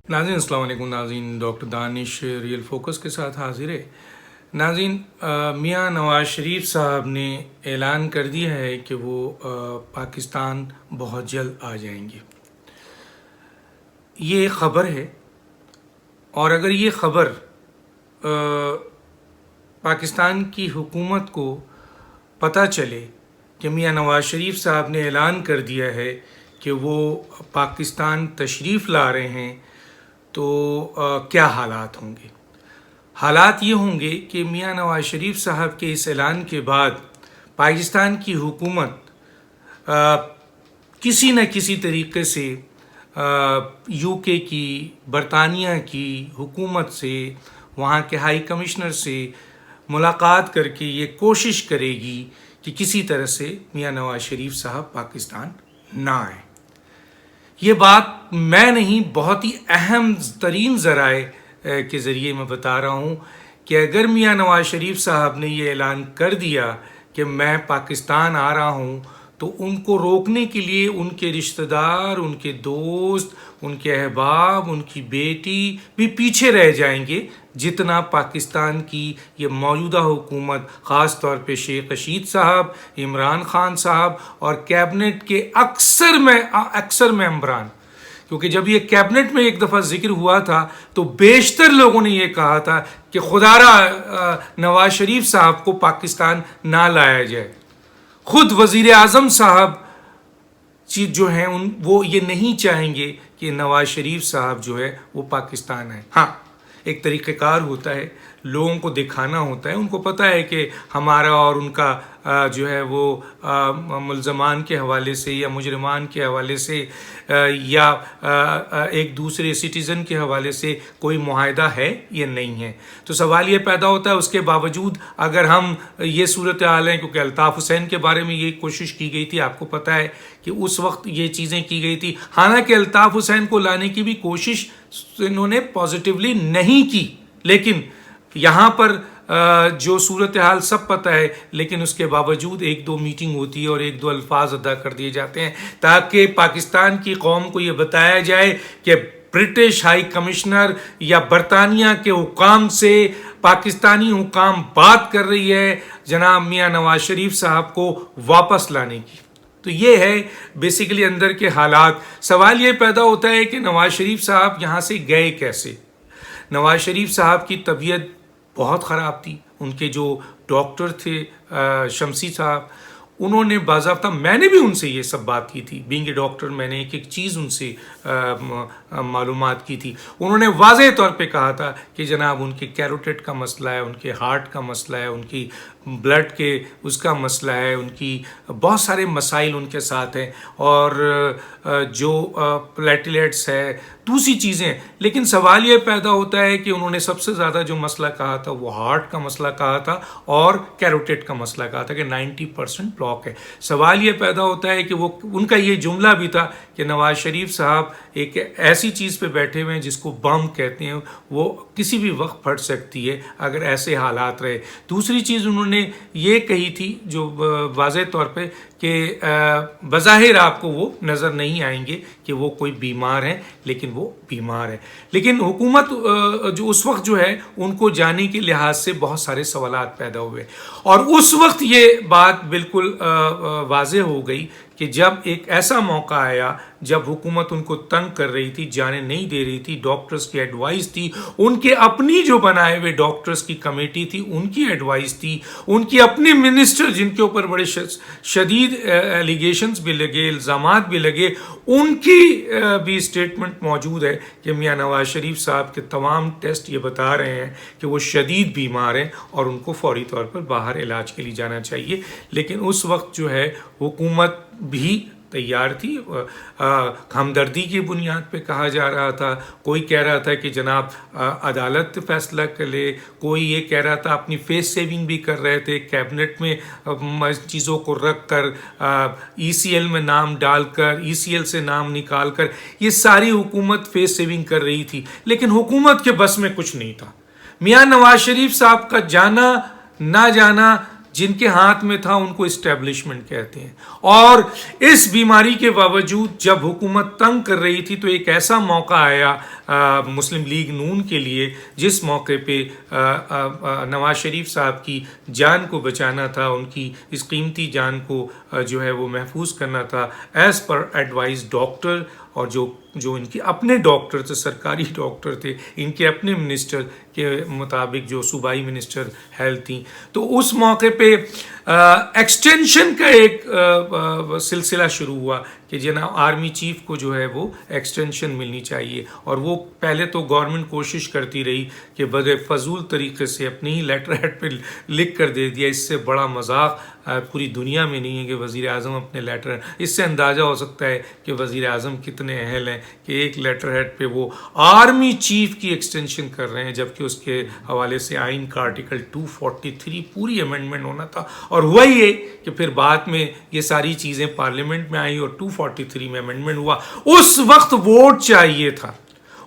ناظرین السلام علیکم. ناظرین ڈاکٹر دانش ریئل فوکس کے ساتھ حاضر ہے. ناظرین میاں نواز شریف صاحب نے اعلان کر دیا ہے کہ وہ پاکستان بہت جلد آ جائیں گے. یہ خبر ہے، اور اگر یہ خبر پاکستان کی حکومت کو پتہ چلے کہ میاں نواز شریف صاحب نے اعلان کر دیا ہے کہ وہ پاکستان تشریف لا رہے ہیں، تو کیا حالات ہوں گے؟ حالات یہ ہوں گے کہ میاں نواز شریف صاحب کے اس اعلان کے بعد پاکستان کی حکومت کسی نہ کسی طریقے سے یو کے کی، برطانیہ کی حکومت سے، وہاں کے ہائی کمشنر سے ملاقات کر کے یہ کوشش کرے گی کہ کسی طرح سے میاں نواز شریف صاحب پاکستان نہ آئیں. یہ بات میں نہیں، بہت ہی اہم ترین ذرائع کے ذریعے میں بتا رہا ہوں کہ اگر میاں نواز شریف صاحب نے یہ اعلان کر دیا کہ میں پاکستان آ رہا ہوں، تو ان کو روکنے کے لیے ان کے رشتہ دار، ان کے دوست، ان کے احباب، ان کی بیٹی بھی پیچھے رہ جائیں گے، جتنا پاکستان کی یہ موجودہ حکومت، خاص طور پہ شیخ رشید صاحب، عمران خان صاحب اور کیبنٹ کے اکثر ممبران، کیونکہ جب یہ کیبنٹ میں ایک دفعہ ذکر ہوا تھا تو بیشتر لوگوں نے یہ کہا تھا کہ خدا را نواز شریف صاحب کو پاکستان نہ لایا جائے. خود وزیر اعظم صاحب جو ہیں وہ یہ نہیں چاہیں گے کہ نواز شریف صاحب جو ہے وہ پاکستان آئے. ہاں، ایک طریقہ کار ہوتا ہے، لوگوں کو دکھانا ہوتا ہے. ان کو پتہ ہے کہ ہمارا اور ان کا جو ہے وہ ملزمان کے حوالے سے یا مجرمان کے حوالے سے یا ایک دوسرے سٹیزن کے حوالے سے کوئی معاہدہ ہے یا نہیں ہے. تو سوال یہ پیدا ہوتا ہے، اس کے باوجود اگر ہم یہ صورتحال ہیں، کیونکہ الطاف حسین کے بارے میں یہ کوشش کی گئی تھی، آپ کو پتہ ہے کہ اس وقت یہ چیزیں کی گئی تھی. حالانکہ الطاف حسین کو لانے کی بھی کوشش انہوں نے پازیٹیولی نہیں کی، لیکن یہاں پر جو صورتحال سب پتہ ہے، لیکن اس کے باوجود ایک دو میٹنگ ہوتی ہے اور ایک دو الفاظ ادا کر دیے جاتے ہیں تاکہ پاکستان کی قوم کو یہ بتایا جائے کہ برٹش ہائی کمشنر یا برطانیہ کے حکام سے پاکستانی حکام بات کر رہی ہے جناب میاں نواز شریف صاحب کو واپس لانے کی. تو یہ ہے بیسیکلی اندر کے حالات. سوال یہ پیدا ہوتا ہے کہ نواز شریف صاحب یہاں سے گئے کیسے؟ نواز شریف صاحب کی طبیعت بہت خراب تھی. ان کے جو ڈاکٹر تھے شمسی صاحب، انہوں نے باضابطہ، میں نے بھی ان سے یہ سب بات کی تھی، بینگ اے ڈاکٹر میں نے ایک ایک چیز ان سے معلومات کی تھی. انہوں نے واضح طور پہ کہا تھا کہ جناب ان کے کیروٹیڈ کا مسئلہ ہے، ان کے ہارٹ کا مسئلہ ہے، ان کی بلڈ کے اس کا مسئلہ ہے، ان کی بہت سارے مسائل ان کے ساتھ ہیں، اور جو پلیٹلیٹس ہے، دوسری چیزیں. لیکن سوال یہ پیدا ہوتا ہے کہ انہوں نے سب سے زیادہ جو مسئلہ کہا تھا وہ ہارٹ کا مسئلہ کہا تھا اور کیروٹیڈ کا مسئلہ کہا تھا کہ 90% بلاک ہے. سوال یہ پیدا ہوتا ہے کہ وہ ان کا یہ جملہ بھی تھا کہ نواز شریف صاحب ایک ایسی چیز پہ بیٹھے ہوئے ہیں جس کو بم کہتے ہیں، وہ کسی بھی وقت پھٹ سکتی ہے اگر ایسے حالات رہے. دوسری چیز انہوں نے یہ کہی تھی جو واضح طور پہ کہ بظاہر آپ کو وہ نظر نہیں آئیں گے کہ وہ کوئی بیمار ہیں، لیکن وہ بیمار ہے. لیکن حکومت جو اس وقت جو ہے ان کو جانے کے لحاظ سے بہت سارے سوالات پیدا ہوئے، اور اس وقت یہ بات بالکل واضح ہو گئی کہ جب ایک ایسا موقع آیا جب حکومت ان کو تنگ کر رہی تھی، جانے نہیں دے رہی تھی، ڈاکٹرز کی ایڈوائس تھی، ان کے اپنی جو بنائے ہوئے ڈاکٹرز کی کمیٹی تھی ان کی ایڈوائس تھی، ان کی اپنی منسٹر جن کے اوپر بڑے شدید ایلیگیشنز بھی لگے، الزامات بھی لگے، ان کی بھی اسٹیٹمنٹ موجود ہے کہ میاں نواز شریف صاحب کے تمام ٹیسٹ یہ بتا رہے ہیں کہ وہ شدید بیمار ہیں اور ان کو فوری طور پر باہر علاج کے لیے جانا چاہیے. لیکن اس وقت جو ہے حکومت بھی تیار تھی. ہمدردی کی بنیاد پہ کہا جا رہا تھا، کوئی کہہ رہا تھا کہ جناب عدالت فیصلہ کر لے، کوئی یہ کہہ رہا تھا اپنی فیس سیونگ بھی کر رہے تھے، کیبنٹ میں چیزوں کو رکھ کر، ای سی ایل میں نام ڈال کر، ای سی ایل سے نام نکال کر، یہ ساری حکومت فیس سیونگ کر رہی تھی. لیکن حکومت کے بس میں کچھ نہیں تھا. میاں نواز شریف صاحب کا جانا نہ جانا جن کے ہاتھ میں تھا ان کو اسٹیبلشمنٹ کہتے ہیں. اور اس بیماری کے باوجود جب حکومت تنگ کر رہی تھی تو ایک ایسا موقع آیا مسلم لیگ نون کے لیے جس موقع پہ نواز شریف صاحب کی جان کو بچانا تھا, ان کی اس قیمتی جان کو جو ہے وہ محفوظ کرنا تھا ایز پر ایڈوائز ڈاکٹر, اور جو ان کے اپنے ڈاکٹر تھے, سرکاری ڈاکٹر تھے, ان کے اپنے منسٹر کے مطابق جو صوبائی منسٹر ہیلتھ تھیں. تو اس موقع پہ ایکسٹینشن کا ایک سلسلہ شروع ہوا کہ جناب آرمی چیف کو جو ہے وہ ایکسٹینشن ملنی چاہیے. اور وہ پہلے تو گورنمنٹ کوشش کرتی رہی کہ بغیر فضول طریقے سے اپنی ہی لیٹر ہیڈ پہ لکھ کر دے دیا. اس سے بڑا مذاق پوری دنیا میں نہیں ہے کہ وزیر اعظم اپنے لیٹر, اس سے اندازہ ہو سکتا ہے کہ وزیر اعظم کتنے اہل ہیں کہ ایک لیٹر ہیڈ پہ وہ آرمی چیف کی ایکسٹینشن کر رہے ہیں, جبکہ اس کے حوالے سے آئین کا آرٹیکل 243 پوری امینڈمنٹ ہونا تھا. اور ہوا ہی ہے کہ پھر بعد میں یہ ساری چیزیں پارلیمنٹ میں آئی اور 243 میں امینڈمنٹ ہوا. اس وقت ووٹ چاہیے تھا,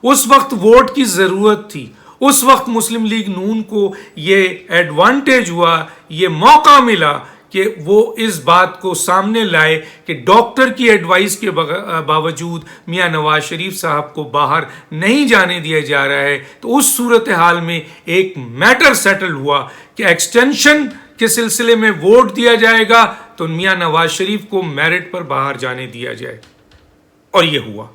اس وقت ووٹ کی ضرورت تھی, اس وقت مسلم لیگ نون کو یہ ایڈوانٹیج ہوا, یہ موقع ملا کہ وہ اس بات کو سامنے لائے کہ ڈاکٹر کی ایڈوائس کے باوجود میاں نواز شریف صاحب کو باہر نہیں جانے دیا جا رہا ہے. تو اس صورتحال میں ایک میٹر سیٹل ہوا کہ ایکسٹینشن کے سلسلے میں ووٹ دیا جائے گا تو میاں نواز شریف کو میرٹ پر باہر جانے دیا جائے. اور یہ ہوا,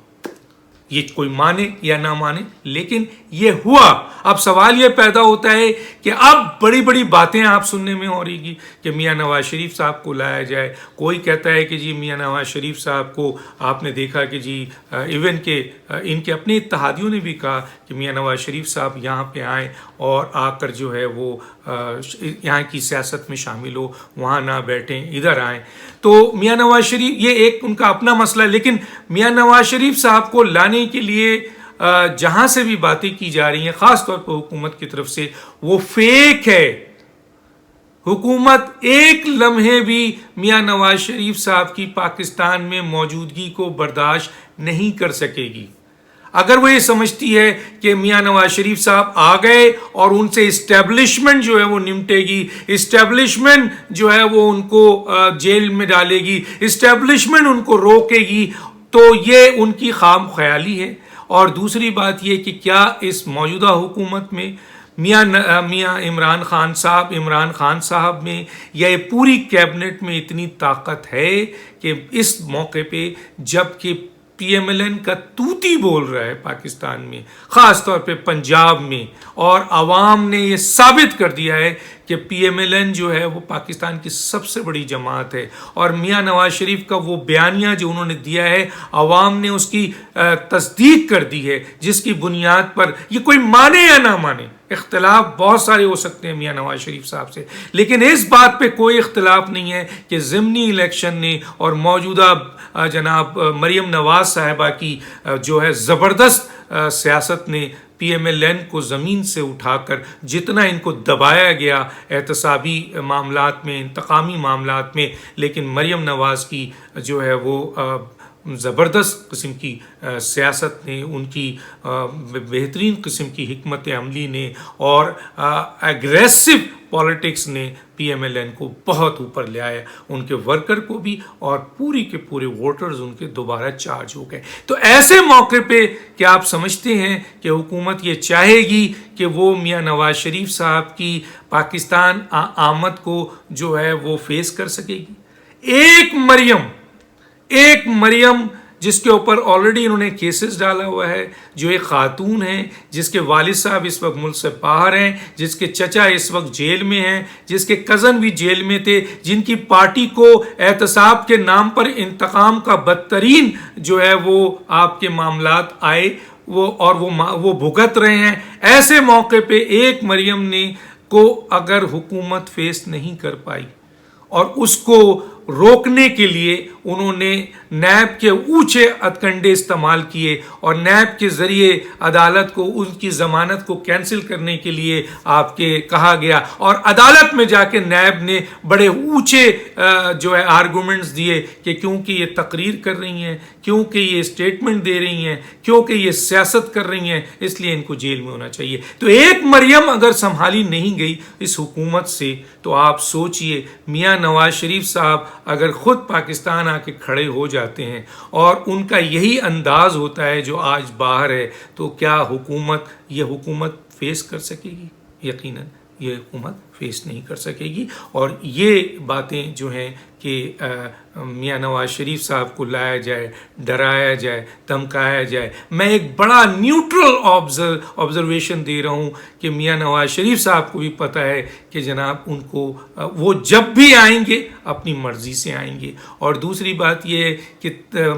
یہ کوئی مانے یا نہ مانے لیکن یہ ہوا. اب سوال یہ پیدا ہوتا ہے کہ اب بڑی بڑی باتیں آپ سننے میں ہو رہی گی کہ میاں نواز شریف صاحب کو لایا جائے. کوئی کہتا ہے کہ جی میاں نواز شریف صاحب کو آپ نے دیکھا کہ جی ایون کہ ان کے اپنے اتحادیوں نے بھی کہا کہ میاں نواز شریف صاحب یہاں پہ آئیں اور آ کر جو ہے وہ یہاں کی سیاست میں شامل ہو, وہاں نہ بیٹھیں, ادھر آئیں. تو میاں نواز شریف, یہ ایک ان کا اپنا مسئلہ ہے, لیکن میاں نواز شریف صاحب کو لانے کے لیے جہاں سے بھی باتیں کی جا رہی ہیں خاص طور پر حکومت کی طرف سے, وہ فیک ہے. حکومت ایک لمحے بھی میاں نواز شریف صاحب کی پاکستان میں موجودگی کو برداشت نہیں کر سکے گی. اگر وہ یہ سمجھتی ہے کہ میاں نواز شریف صاحب آ گئے اور ان سے اسٹیبلشمنٹ جو ہے وہ نمٹے گی, اسٹیبلشمنٹ جو ہے وہ ان کو جیل میں ڈالے گی, اسٹیبلشمنٹ ان کو روکے گی, تو یہ ان کی خام خیالی ہے. اور دوسری بات یہ کہ کیا اس موجودہ حکومت میں میاں عمران خان صاحب میں یا یہ پوری کیبنٹ میں اتنی طاقت ہے کہ اس موقع پہ جب کہ پی ایم ایل این کا توتی بول رہا ہے پاکستان میں, خاص طور پہ پنجاب میں, اور عوام نے یہ ثابت کر دیا ہے کہ پی ایم ایل این جو ہے وہ پاکستان کی سب سے بڑی جماعت ہے, اور میاں نواز شریف کا وہ بیانیہ جو انہوں نے دیا ہے عوام نے اس کی تصدیق کر دی ہے, جس کی بنیاد پر یہ کوئی مانے یا نہ مانے, اختلاف بہت سارے ہو سکتے ہیں میاں نواز شریف صاحب سے, لیکن اس بات پہ کوئی اختلاف نہیں ہے کہ ضمنی الیکشن نے اور موجودہ جناب مریم نواز صاحبہ کی جو ہے زبردست سیاست نے پی ایم ایل این کو زمین سے اٹھا کر جتنا ان کو دبایا گیا احتسابی معاملات میں, انتقامی معاملات میں, لیکن مریم نواز کی جو ہے وہ زبردست قسم کی سیاست نے, ان کی بہترین قسم کی حکمت عملی نے اور ایگریسو پالیٹکس نے پی ایم ایل این کو بہت اوپر لے آیا, ان کے ورکر کو بھی, اور پوری کے پورے ووٹرز ان کے دوبارہ چارج ہو گئے. تو ایسے موقع پہ کیا آپ سمجھتے ہیں کہ حکومت یہ چاہے گی کہ وہ میاں نواز شریف صاحب کی پاکستان آمد کو جو ہے وہ فیس کر سکے گی؟ ایک مریم جس کے اوپر آلریڈی انہوں نے کیسز ڈالا ہوا ہے, جو ایک خاتون ہیں جس کے والد صاحب اس وقت ملک سے باہر ہیں, جس کے چچا اس وقت جیل میں ہیں, جس کے کزن بھی جیل میں تھے, جن کی پارٹی کو احتساب کے نام پر انتقام کا بدترین جو ہے وہ آپ کے معاملات آئے وہ بھگت رہے ہیں. ایسے موقع پہ ایک مریم نے کو اگر حکومت فیس نہیں کر پائی اور اس کو روکنے کے لیے انہوں نے نیب کے اونچے ہتھکنڈے استعمال کیے اور نیب کے ذریعے عدالت کو ان کی ضمانت کو کینسل کرنے کے لیے آپ کے کہا گیا، اور عدالت میں جا کے نیب نے بڑے اونچے جو ہے آرگومنٹس دیے کہ کیونکہ یہ تقریر کر رہی ہیں، کیونکہ یہ اسٹیٹمنٹ دے رہی ہیں، کیونکہ یہ سیاست کر رہی ہیں، اس لیے ان کو جیل میں ہونا چاہیے۔ تو ایک مریم اگر سنبھالی نہیں گئی اس حکومت سے، تو آپ سوچئے میاں نواز شریف صاحب اگر خود پاکستان آ کے کھڑے ہو جاتے ہیں اور ان کا یہی انداز ہوتا ہے جو آج باہر ہے، تو کیا یہ حکومت فیس کر سکے گی؟ یقیناً یہ حکومت فیس نہیں کر سکے گی۔ اور یہ باتیں جو ہیں کہ میاں نواز شریف صاحب کو لایا جائے، ڈرایا جائے، دھمکایا جائے، میں ایک بڑا نیوٹرل آبزرویشن دے رہا ہوں کہ میاں نواز شریف صاحب کو بھی پتہ ہے کہ جناب ان کو وہ جب بھی آئیں گے اپنی مرضی سے آئیں گے۔ اور دوسری بات یہ ہے کہ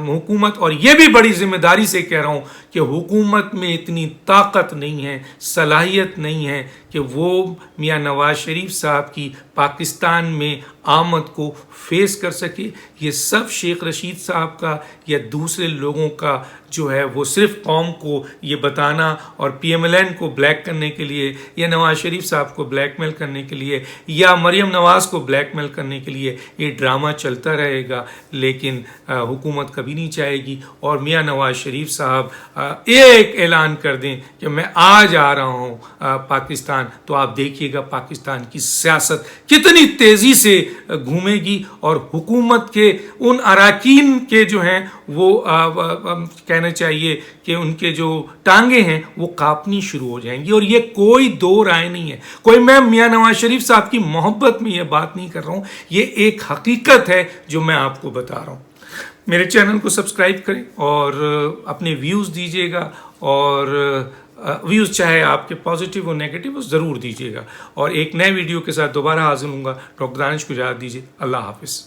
حکومت، اور یہ بھی بڑی ذمہ داری سے کہہ رہا ہوں کہ حکومت میں اتنی طاقت نہیں ہے، صلاحیت نہیں ہے کہ وہ میاں نواز شریف صاحب کی پاکستان میں آمد کو فیس کر سکے۔ یہ سب شیخ رشید صاحب کا یا دوسرے لوگوں کا جو ہے وہ صرف قوم کو یہ بتانا اور پی ایم ایل این کو بلیک کرنے کے لیے یا نواز شریف صاحب کو بلیک میل کرنے کے لیے یا مریم نواز کو بلیک میل کرنے کے لیے یہ ڈرامہ چلتا رہے گا، لیکن حکومت کبھی نہیں چاہے گی۔ اور میاں نواز شریف صاحب ایک اعلان کر دیں کہ میں آج آ رہا ہوں پاکستان، تو آپ دیکھیے گا پاکستان کی سیاست کتنی تیزی سے گھومے گی، اور حکومت کے ان اراکین کے جو ہیں وہ کہنا چاہیے کہ ان کے جو ٹانگیں ہیں وہ کانپنی شروع ہو جائیں گی۔ اور یہ کوئی دو رائے نہیں ہے، کوئی میں میاں نواز شریف صاحب کی محبت میں یہ بات نہیں کر رہا ہوں، یہ ایک حقیقت ہے جو میں آپ کو بتا رہا ہوں۔ میرے چینل کو سبسکرائب کریں اور اپنے ویوز دیجیے گا، اور ویوز چاہے آپ کے پازیٹیو اور نیگیٹو ضرور دیجیے گا، اور ایک نئے ویڈیو کے ساتھ دوبارہ حاضر ہوں گا۔ ڈاکٹر دانش کو اجازت دیجیے، اللہ حافظ۔